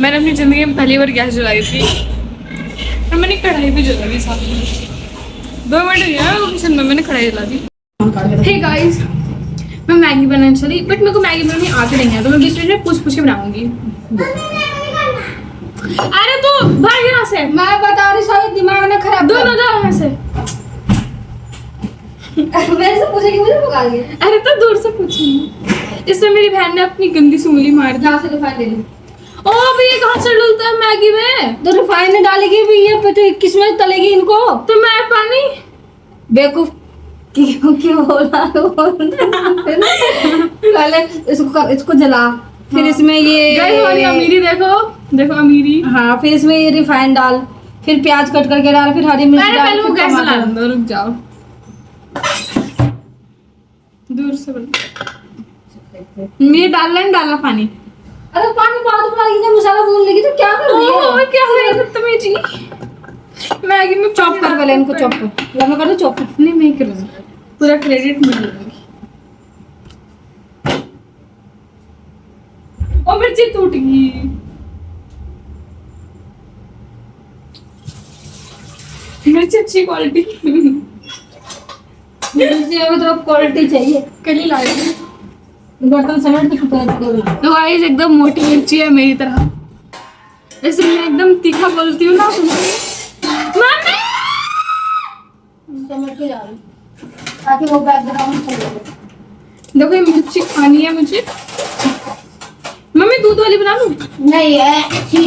मैंने अपनी ज़िंदगी में पहली बार गैस जलाई थी और मैंने कढ़ाई भी जला दी साथ में। 2 मिनट हुई है किचन में, मैंने कढ़ाई जला दी। हे गाइस, मैं मैगी बनाने चली, बट मेरे को मैगी बनानी आती नहीं है, तो मैं बीच बीच में पूछ के बनाऊंगी। अरे तो भाग यहाँ से, मैं बता रही सारी दिमाग ना खराब दो ना जाओ यहाँ से। मेरे से पूछेगी मुझे पका दिया। अरे तो दूर से पूछूंगी। इसमें मेरी बहन ने अपनी गंदी सी उंगली मार दी। जहाँ से रिफाइन ले ली। ओ अभी ये कहाँ से डलता है मैगी में? तो रिफाइन में डालेगी भी ये, पता किसमें तलेगी इनको? तो मैं पानी बेवकूफ क्यों क्यों बोला? पहले इसको जला, फिर इसमें ये हमारी अमीरी देखो, देखो अमीरी। हाँ, फिर इसमें ये रिफाइन डाल, फिर प्याज कट करके डाल, फिर हरी मिर्च डाल, पहले वो फिर गैस जला टमाटर। दो, रुक जाओ। दूर से बोलो। ये डालना पानी। अरे पानी बाद में डालेगी, जब मसाला भून लेगी तो क्या कर रही है? क्या है बदतमीजी। मैगी में चॉप कर पहले इनको, चॉप कर। लम्बा कर दो, चॉप कर। नहीं मैं करूँगी, पूरा क्रेडिट मुझे दूंगी। और मिर्ची टूट गई। मिर्ची अच्छी क्वालिटी। मिर्ची में तो क्वालिटी चाहिए। कल ही लाई थी। बर्तन समेट के टुकड़ा टुकड़ा। तो गाइस एकदम मोटी मिर्ची है मेरी तरह, इसलिए मैं एकदम तीखा बोलती हूँ ना। मम्मी समेट के जा रही ताकि वो बैकग्राउंड सही हो। देखो ये मिर्ची खानी है मुझे। मम्मी दूध वाली बना लूं? नहीं है छी,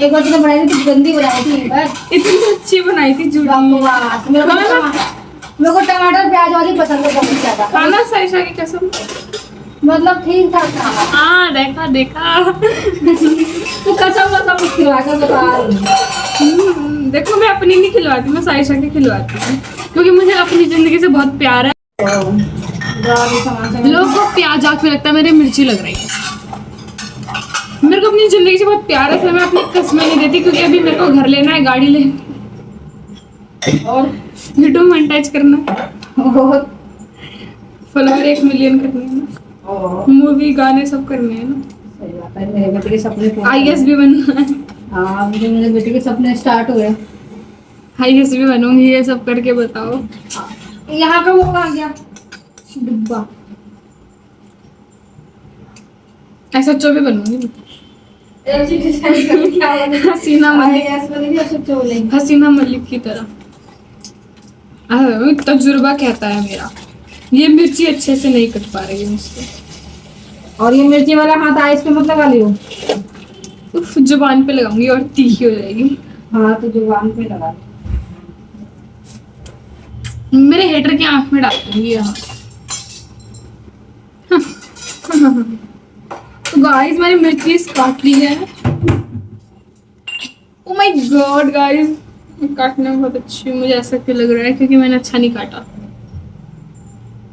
एक बार तो बनाई थी, गंदी बनाई थी। बस इतनी अच्छी बनाई थी झूठी। बकवास। मेरे को टमाटर प्याज वाली पसंद है बहुत ज्यादा। खाना साइशा की कसम, मतलब ठीक ठाक खाना। हाँ देखा देखा। तो कसम कसम खिलवा कर बता रही हूँ। देखो मैं अपनी नहीं खिलवाती, मैं साइशा की खिलवाती हूँ, क्योंकि मुझे अपनी जिंदगी से बहुत प्यार है। लोगों को प्याज आँख में लगता है, मेरे मिर्ची लग रही है। मेरे को अपनी जिंदगी से बहुत प्यार है, फिर मैं अपनी कस्में नहीं देती, क्योंकि अभी मेरे को घर लेना है, गाड़ी लेनी और यूट्यूब मोनेटाइज करना है, फॉलोअर 1 मिलियन करनी है ना, मूवी गाने सब करने हैं ना, सही बात है। मेरे बेटे के सपने IAS भी बनना है। हाँ, मेरे बेटे के सपने स्टार्ट हुए। IAS भी बनूंगी, ये सब करके बताओ। यहाँ पे वो आ गया डिब्बा। SHO भी बनूंगी। हसीना मलिक, हसीना मलिक की तरह। तजुर्बा कहता है मेरा, ये मिर्ची अच्छे से नहीं कट पा रही है मुझसे। और ये मिर्ची वाला हाथ आइस पे मत लगा लियो। उफ, जुबान पे लगाऊंगी और तीखी हो जाएगी। हाँ तो जुबान पे लगा। मेरे हेटर की आंख में डाल दूंगी यहाँ। तो गाइस मैंने मिर्ची काट ली है। ओ माय गॉड गाइस, काटने में बहुत अच्छी, मुझे ऐसा क्यों लग रहा है, क्योंकि मैंने अच्छा नहीं काटा।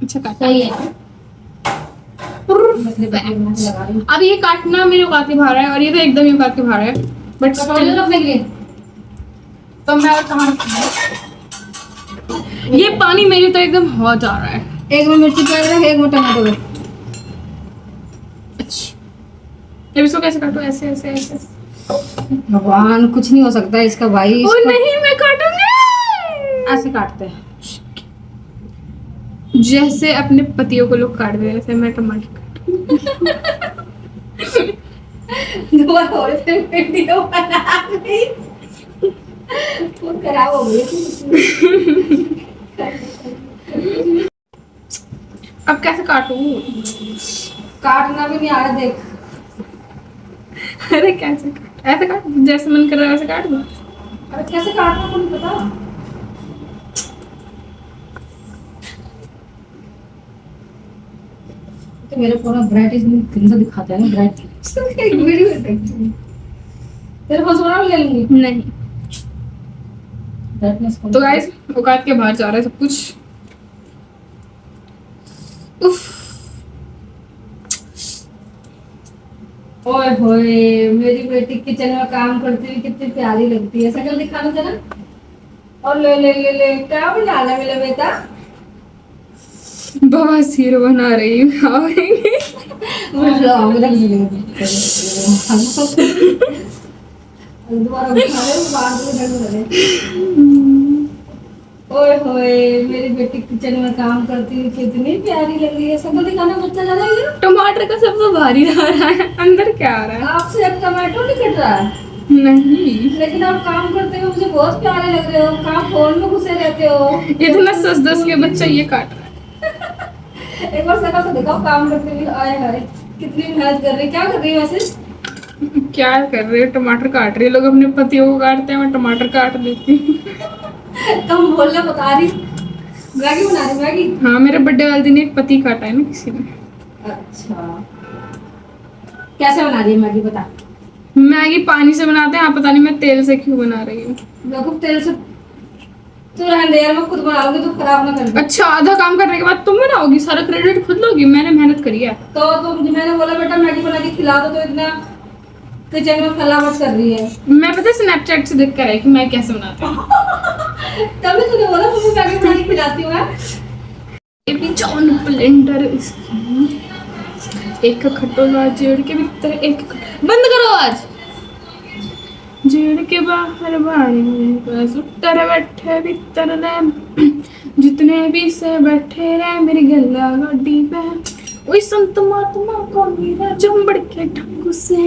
अच्छा काटा सही है। अब ये काटना मेरे औकात के बाहर है, और ये तो एकदम ही औकात के बाहर है, बट कटोरे रखने के लिए तो मैं और कहाँ रखूंगी? ये पानी मेरी तो एकदम हो जा रहा है। एक में मिर्ची प्याज रख, एक में टमाटर रख। अब इसको कैसे काटूं? ऐसे ऐसे ऐसे? भगवान, कुछ नहीं हो सकता इसका भाई। ओ नहीं, मैं काटूंगी। ऐसे काटते हैं जैसे अपने पतियों को लोग काट दे, ऐसे मैं टमाटर दोबारा और से वीडियो बना रही, वो खराब हो गई। अब कैसे काटूं? काटना भी नहीं आ रहा, देख। अरे कैसे ऐसे काट, जैसे मन कर रहा है वैसे काट दो। अरे कैसे काटना को नहीं पता। तो मेरे फोन में ब्राइटनेस गंदा दिखाता है ना, ब्राइटनेस। एक वीडियो देखती तेरे पास बना ले लूंगी। नहीं ब्राइटनेस तो गाइस औकात के बाहर जा रहा है सब कुछ। उफ, ओए होए, मेरी बेटी किचन में काम करती हुई कितनी प्यारी लगती है। शक्ल दिखाना जरा। और ले ले ले ले, क्या बना रहा है मेरा बेटा? बवासीर बना रही हूँ। दोबारा उठा ले, बाद में दर्द हो रहे। ओए होए, मेरी बेटी किचन में काम करती हुई कितनी प्यारी लग रही है। सबको दिखाना बच्चा ज्यादा ही है। टमाटर का सबसे भारी आ रहा है, अंदर क्या आ रहा है? आपसे अब टमाटो नहीं कट रहा है, नहीं, लेकिन आप काम करते हुए मुझे बहुत प्यारे लग रहे हो। काम फोन में घुसे रहते हो। इतना सच दस के बच्चा ये काट रहा है। एक बार शक्ल तो दिखाओ काम करते हुए। आए हाय, कितनी मेहनत कर रही है। क्या कर रही है वैसे? क्या कर रहे हो? टमाटर काट रही है। लोग अपने पतियों को काटते हैं, मैं टमाटर काट देती हूँ। तुम बोलना बता रही। मैगी बना रही, मैगी। हाँ, मेरे बर्थडे वाले दिन एक पति काटा है ना किसी ने। अच्छा, कैसे बना रही है मैगी बता। मैगी पानी से बनाते हैं, आप पता नहीं मैं तेल से क्यों बना रही हूँ। बेवकूफ, तेल से तू रहने दे यार, मैं खुद बनाऊंगी, तू खराब ना कर दे। अच्छा, आधा काम करने के बाद तुम बनाओगी, सारा क्रेडिट खुद लोगी? मैंने मेहनत करी है। तो तुम, मैंने बोला बेटा मैगी बना के खिला दो, तो इतना किचन में फलावट कर रही है। मैं पता है स्नैपचैट से देख कर आई कि मैं कैसे बनाती हूँ। तभी तूने बोला मुझे मैगी बना के खिलाती हूँ मैं। ये भी जॉन ब्लेंडर एक खटोला जेड़ के भीतर एक बंद करो आज। जेड़ के बाहर बाड़ी बस उत्तर बैठे भीतर ने जितने भी से बैठे रहे मेरी गला गाड़ी पे वही संत महात्मा को मेरा जम्बड़ के ढंगू से।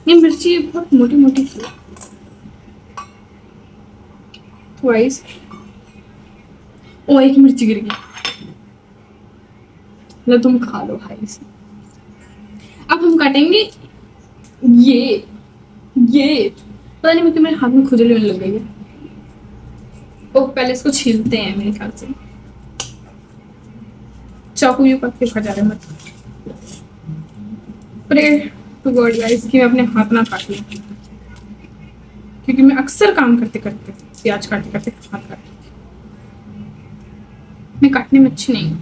ये मिर्ची बहुत मोटी मोटी थी। ट्वाइस ओ एक मिर्ची गिर गई। लो तुम खा लो भाई से। अब हम काटेंगे ये पता नहीं मेरे हाथ में खुजली होने लग गई है। ओ पहले इसको छीलते हैं मेरे ख्याल से। चाकू यू पक के खा जा रहे मत। प्रे टू गॉड गाइस कि मैं अपने हाथ ना काट लूं, क्योंकि मैं अक्सर काम करते करते प्याज काटते काटते हाथ काट लेती हूं। मैं काटने में अच्छी नहीं हूँ।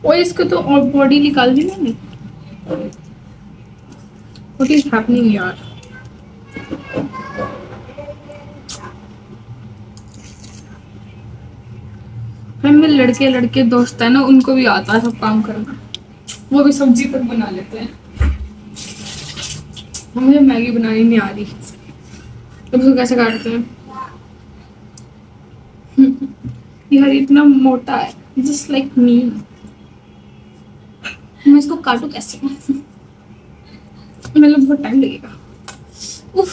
और इसको तो और बॉडी निकाल दी मैंने। व्हाट इज हैपनिंग यार? मेरे लड़के दोस्त है ना, उनको भी आता है सब काम करना, वो भी सब्जी तक बना लेते हैं। मुझे मैगी बनानी नहीं आ रही। तो उसको कैसे काटते हैं? यार इतना मोटा है, जस्ट लाइक मी। मैं इसको काटू कैसे? मतलब बहुत टाइम लगेगा। उफ,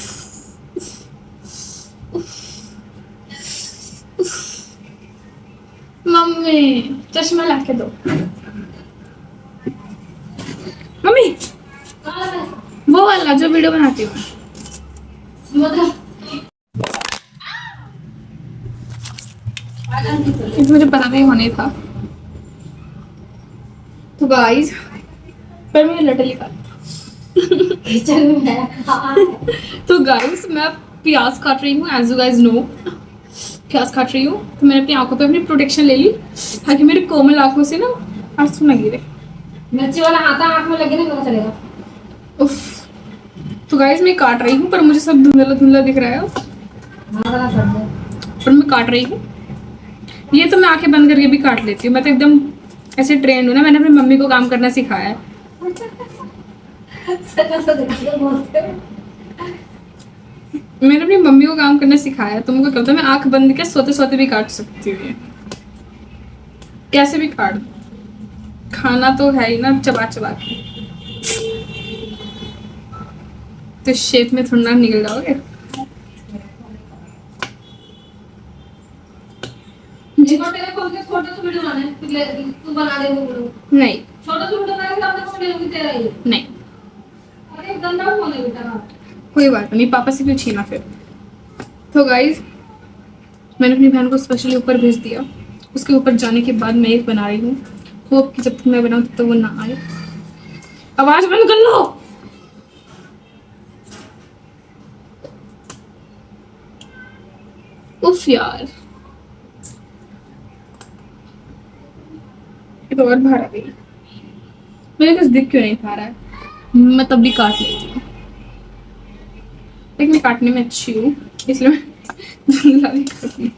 उफ, उफ। मम्मी चश्मा ला के दो। मम्मी वो वाला जो वीडियो बनाती हूँ। मुझे पता नहीं होने था। तो गाइस पर मैं लटल निकाल। किचन में तो गाइस मैं प्याज काट रही हूँ, एज यू गाइस नो प्याज काट रही हूँ। तो मैंने अपनी आंखों पे अपनी प्रोटेक्शन ले ली ताकि मेरे कोमल आंखों से ना आंसू ना गिरे। मिर्ची वाला हाथा आंख में लगे ना पता चलेगा। उफ। तो गाइस मैं काट रही हूँ पर मुझे सब धुंधला धुंधला दिख रहा है, पर मैं काट रही हूँ। ये तो मैं आंखें बंद करके भी काट लेती हूँ। मैं तो एकदम ऐसे ट्रेंड हूँ ना, मैंने अपनी मम्मी को काम करना सिखाया है। मैंने अपनी मम्मी को काम करना सिखाया है। तुमको क्या पता, मैं आंख बंद के सोते सोते भी काट सकती हूँ। ये कैसे भी काट, खाना तो है ही ना चबा चबा के। तो शेप में थोड़ा निकल जाओगे। छोटे से वीडियो बनाने तू बना दे वो। नहीं छोटा सा वीडियो बनाने अपने को ले लूंगी तेरा ही। नहीं अरे गंदा फोन है बेटा। कोई बात नहीं, पापा से क्यों छीना फिर। तो गाइस मैंने अपनी बहन को स्पेशली ऊपर भेज दिया। उसके ऊपर जाने के बाद मैं एक बना रही हूँ। होप कि जब तक मैं बनाऊँ तब तक वो ना आए। आवाज बंद कर लो। उफ यार, ये तो और बाहर आ गई। मुझे कुछ दिख क्यों नहीं पा रहा है? मैं तब भी काट लेती हूँ, लेकिन मैं काटने में अच्छी हूँ इसलिए मैं धुंधला भी करती हूँ।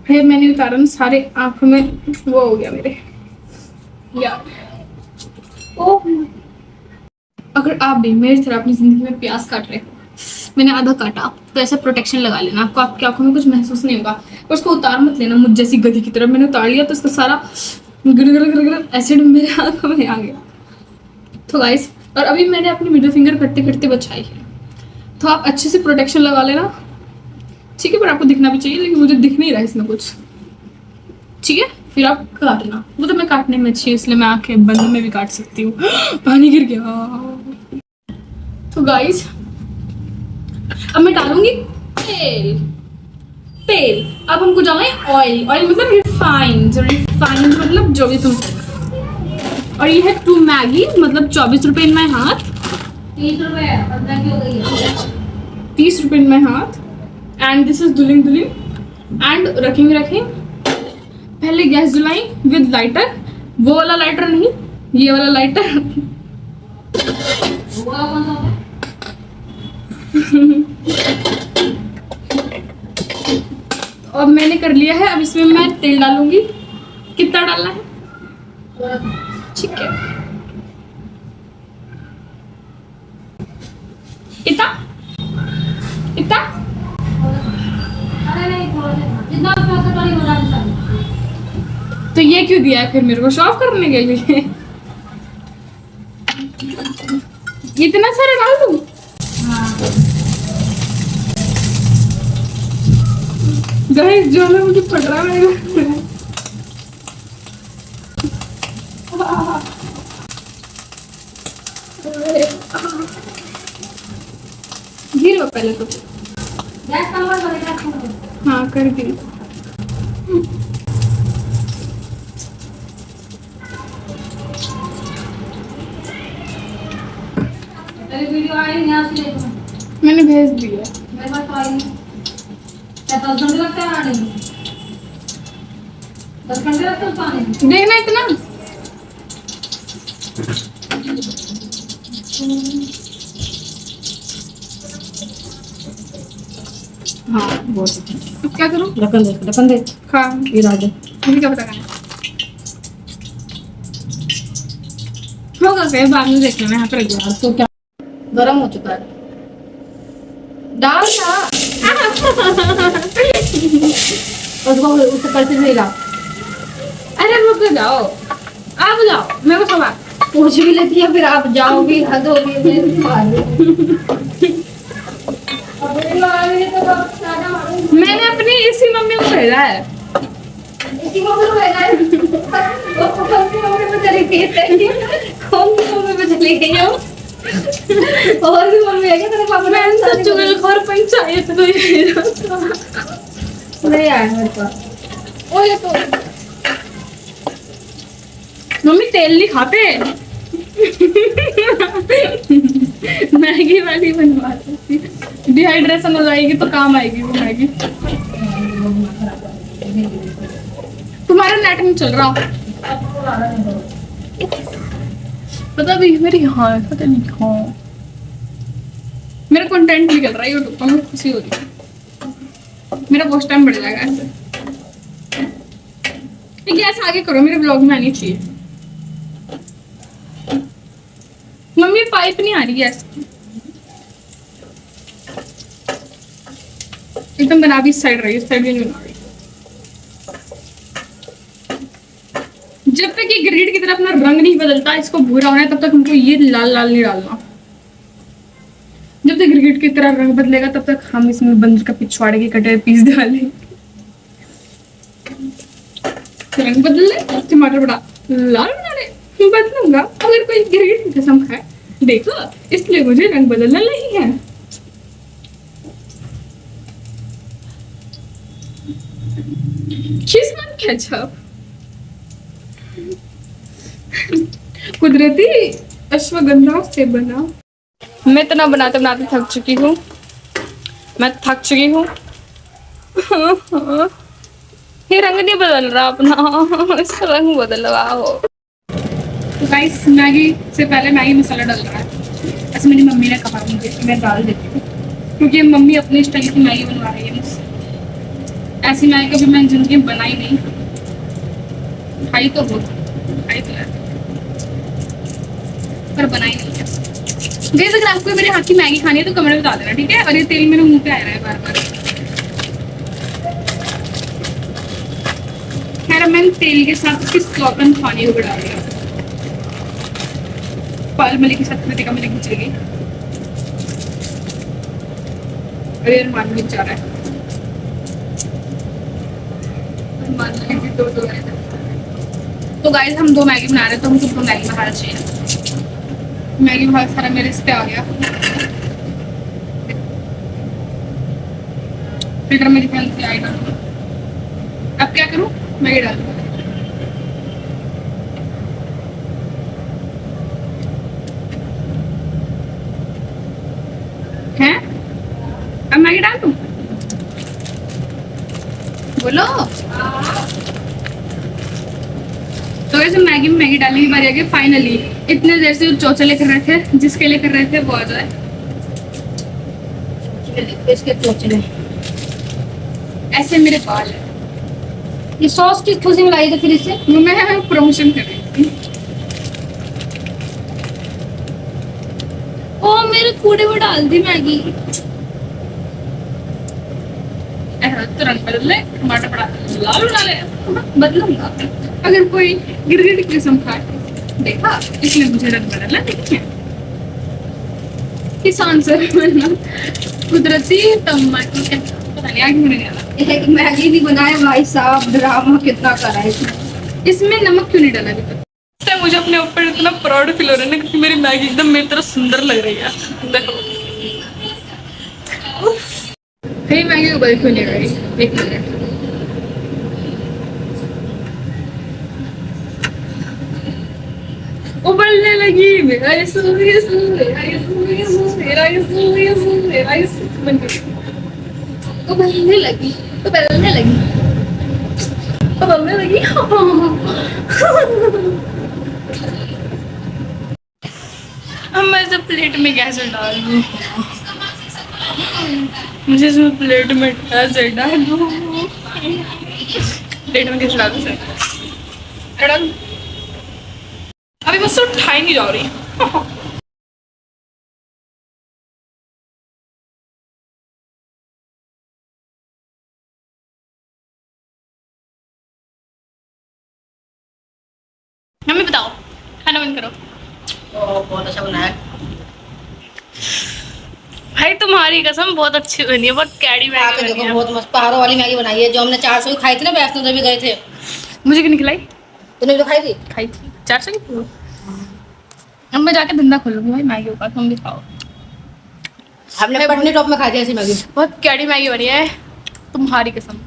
फिर मैंने उतारा ना, सारे आंखों में वो हो गया मेरे यार। ओह, अगर आप भी मेरी तरह अपनी जिंदगी में प्याज काट रहे हो, मैंने आधा काटा, तो ऐसा प्रोटेक्शन लगा लेना, आपको आपकी आंखों में कुछ महसूस नहीं होगा। और उसको उतार मत लेना मुझ जैसी गधी की तरह। मैंने उतार लिया तो उसका सारा गिर एसिड मेरे आंखों में आ गया। तो गाइस, और अभी मैंने अपनी मिडिल फिंगर करते करते बचाई है, तो आप अच्छे से प्रोटेक्शन लगा लेना, ठीक है। पर आपको दिखना भी चाहिए, लेकिन मुझे दिख नहीं रहा है इसमें कुछ, ठीक है। फिर आप काटना, वो तो मैं काटने में अच्छी है, इसलिए मैं आंखें बंद में भी काट सकती हूँ। पानी गिर गया। तो गाइस, अब मैं डालूंगी तेल। तेल, अब हमको डालना है ऑयल। ऑयल मतलब रिफाइंड, रिफाइंड मतलब जो भी तुम। और ये है 2 मैगी, मतलब 24 रुपए इन माई हाथ। 30 रुपए 15 की हो गई है। 30 रुपए इन माई हाथ। एंड दिस इज दुलिंग दुलिंग। एंड रखेंगे पहले गैस जलाई विद लाइटर, वो वाला लाइटर नहीं, ये वाला लाइटर। वो वाला कौन सा होता है? अब मैंने कर लिया है, अब इसमें मैं तेल डालूंगी। कितना डालना है? ठीक है, इतना इतना। अरे नहीं, थोड़ा सा जितना उसमें से पानी बना दे। तो ये क्यों दिया है फिर मेरे को, शो ऑफ करने के लिए? इतना सारा डाल दूं? गाइस, जो है मुझे पड़ रहा है। गिर लो पहले तो। गैस कम कर दो, गैस कम कर दो। हाँ, कर दी। तेरी वीडियो आई यहाँ से देखो। मैंने भेज दिया। मेरे पास तो आई नहीं। क्या 10 घंटे लगते हैं आने में? 10 घंटे लगते हैं उसको आने में? देखना इतना। हाँ, बहुत अच्छा। अब क्या करूँ? ढक्कन दे, ढक्कन दे। हाँ, ये डाल दे। मुझे क्या पता करना होगा, फिर बाद में देख लेना। यहाँ पर यार तो क्या गरम हो चुका है। डाल ना। उसको उसको करते हुए हिला। अरे रुक जाओ, आप जाओ, मेरे को सवाल। पूछ भी लेती है, फिर आप जाओगी, हद होगी, मेरे मार दो। अब ये मारेंगे तो आप ज्यादा मारेंगे। मैंने अपनी इसी मम्मी को भेजा है। इसी मम्मी को भेजा है। वो कौन सी मम्मी पे चली गई है? कौन सी मम्मी पे चली गई है वो? और भी मम्मी है क्या तेरे पापा? मैंने तो चुगलखोर पंचायत को ही भेजा था। नहीं आया मेरे पास। ओ ये तो मम्मी तेल नहीं खाते। मैगी वाली बनवा देती, डिहाइड्रेशन हो जाएगी तो काम आएगी वो मैगी। तुम्हारा नेट नहीं चल रहा पता भी मेरी। हाँ, पता नहीं। हाँ, मेरा कंटेंट निकल रहा है यूट्यूब पर, मैं खुशी हो रही है। मेरा वॉच टाइम बढ़ जाएगा ऐसे। गैस आगे करो, मेरे ब्लॉग में आनी चाहिए। मम्मी पाइप नहीं आ रही गैस की, एकदम बना भी इस साइड रही, इस साइड भी नहीं बना रही। जब तक ये ग्रेड की तरह अपना रंग नहीं बदलता, इसको भूरा होना है, तब तक हमको ये लाल लाल नहीं डालना। जब तक ग्रेड की तरह रंग बदलेगा, तब तक हम इसमें बंदर का पिछवाड़े के कटे पीस डालेंगे। रंग बदल ले, टमाटर बड़ा लाल बना ले, बदलूंगा अगर कोई ग्रेड की कसम खाए। देखो, इसलिए मुझे रंग बदलना नहीं है। किस्मत केचप कुदरती अश्वगंधा से बना। मैं इतना बनाते बनाते थक चुकी हूँ। मैं थक चुकी हूँ। ये रंग नहीं बदल रहा अपना, इसका रंग बदलवाओ। तो गाइस, मैगी से पहले मैगी मसाला डाल रहा है। ऐसे मेरी मम्मी ने कहा मुझे, मैं डाल देती हूँ, क्योंकि मम्मी अपने स्टाइल की मैगी बनवा रही है मुझसे। ऐसी मैगी कभी मैंने जिंदगी में बनाई नहीं, खाई तो हो, खाई तो है पर बनाई नहीं है। गाइस अगर आपको मेरे हाथ की मैगी खानी है तो कमेंट में बता देना, ठीक है। और ये तेल मेरे मुंह पे आ रहा है बार बार। खैर मैंने तेल के साथ इसकी स्लॉटन पानी को डाल दिया। पाल मलिक के साथ कृतिका मलिक भी चली गई। अरे अरमान भी जा रहा है। अरमान भी दो है। तो गाइस हम 2 मैगी बना रहे हैं, तो हमको 2 मैगी बनाना चाहिए। मैगी बहुत सारा मेरे इस पे आ गया। फिल्टर मेरी ख्याल से आई डालूंगा। अब क्या करूँ, मैगी डाल दूँ। हैं अब मैगी डाल दूँ, बोलो। तो ऐसे मैगी में मैगी डालने की बारी आ गई फाइनली। इतने देर से चोचा लेकर रहे थे, जिसके लेकर रहे थे वो आ जाए। इसके चोचले ऐसे मेरे बाल है। ये सॉस किस खुशी में लाई थी फिर इससे? मैं प्रमोशन कर रही थी। ओ मेरे कूड़े में डाल दी मैगी। ऐसा तुरंत बदल ले, टमाटर पड़ा लाल बना ले, बदलूंगा। अगर कोई गिरगिट किस्म खाए, देखा इसलिए मुझे रंग बदलना नहीं है। किसान सर बनना कुदरती टमाटर, पता नहीं आगे मुझे नहीं आला। एक मैगी भी बनाए भाई साहब, ड्रामा कितना करा है इसमें। इसमें नमक क्यों नहीं डाला अभी तक? इस टाइम मुझे अपने ऊपर इतना प्राउड फील हो रहा है ना, क्योंकि मेरी मैगी एकदम मेरी तरह सुंदर लग रही है। देखो फिर मैगी उबल क्यों नहीं रही, एक मिनट। उबलने लगी, मेरा यीशु यीशु मेरा यीशु यीशु मेरा यीशु यीशु मेरा यीशु बन गई। उबलने लगी, उबलने लगी, उबलने लगी। अब मैं इसे प्लेट में कैसे डाल दूँ? मुझे इसमें प्लेट में कैसे डालूँ? प्लेट में कैसे डालूँ सर? डालूँ? अभी मुझसे उठाई नहीं जा रही। मम्मी बताओ, खाना बंद करो। बहुत अच्छा बनाया भाई तुम्हारी कसम बहुत अच्छी बनी है, बहुत कैडी मैगी बनी देखो, है। बहुत मस्त पहाड़ों वाली मैगी बनाई है, जो हमने 400 की खाई थी ना वैष्णो देवी गए थे। मुझे क्यों नहीं खिलाई? तूने भी तो खाई थी। खाई थी 400 की। अब मैं जाके धंधा खोलूंगी भाई मैगी का, तुम भी खाओ। हमने पटनी टॉप में खाई थी ऐसी मैगी। बहुत कैडी मैगी बनी है तुम्हारी कसम।